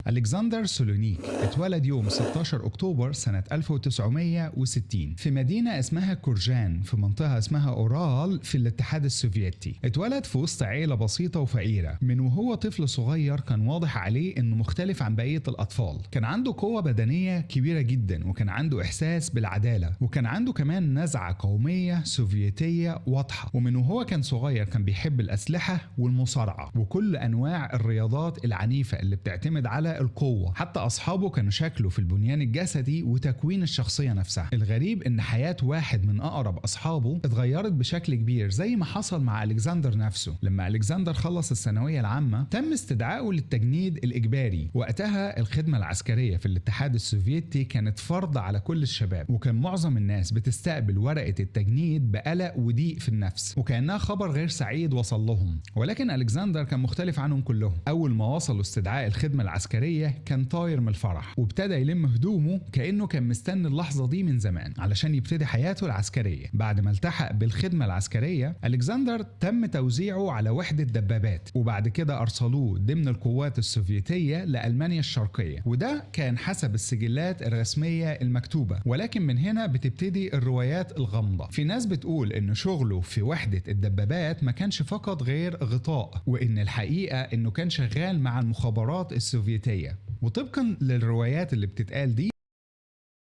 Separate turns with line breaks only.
ألكسندر سولونيك اتولد يوم 16 أكتوبر سنة 1960 في مدينة اسمها كورجان في منطقة اسمها أورال في الاتحاد السوفيتي. اتولد في وسط عيلة بسيطة وفقيرة. من وهو طفل صغير كان واضح عليه إنه مختلف عن بقية الأطفال. كان عنده قوة بدنية كبيرة جدا، وكان عنده إحساس بالعدالة، وكان عنده كمان نزعة قومية سوفيتية واضحة. ومن وهو كان صغير كان بيحب الأسلحة والمصارعة وكل أنواع الرياضات العنيفة اللي بتعتمد على القوة. حتى أصحابه كانوا شكله في البنيان الجسدي وتكوين الشخصية نفسها. الغريب إن حياة واحد من أقرب أصحابه اتغيرت بشكل كبير، زي ما حصل مع ألكسندر نفسه. لما ألكسندر خلص الثانوية العامة تم استدعائه للتجنيد الإجباري. وقتها الخدمة العسكرية في الاتحاد السوفيتي كانت فرض على كل الشباب، وكان معظم الناس بتستقبل ورقة التجنيد بقلق وضيق في النفس، وكأنها خبر غير سعيد وصل لهم. ولكن ألكسندر كان مختلف عنهم كلهم. أول ما وصلوا استدعاء الخدمة العسكرية كان طاير من الفرح، وابتدى يلم هدومه كأنه كان مستني اللحظة دي من زمان علشان يبتدي حياته العسكرية. بعد ما التحق بالخدمة العسكرية ألكسندر تم توزيعه على وحدة دبابات، وبعد كده أرسلوه ضمن القوات السوفيتية لألمانيا الشرقية، وده كان حسب السجلات الرسمية المكتوبة. ولكن من هنا بتبتدي الروايات الغامضة. في ناس بتقول إن شغله في وحدة الدبابات ما كانش فقط غير غطاء، وإن الحقيقة إنه كان شغال مع المخابرات السوفيتية. وطبقا للروايات اللي بتتقال دي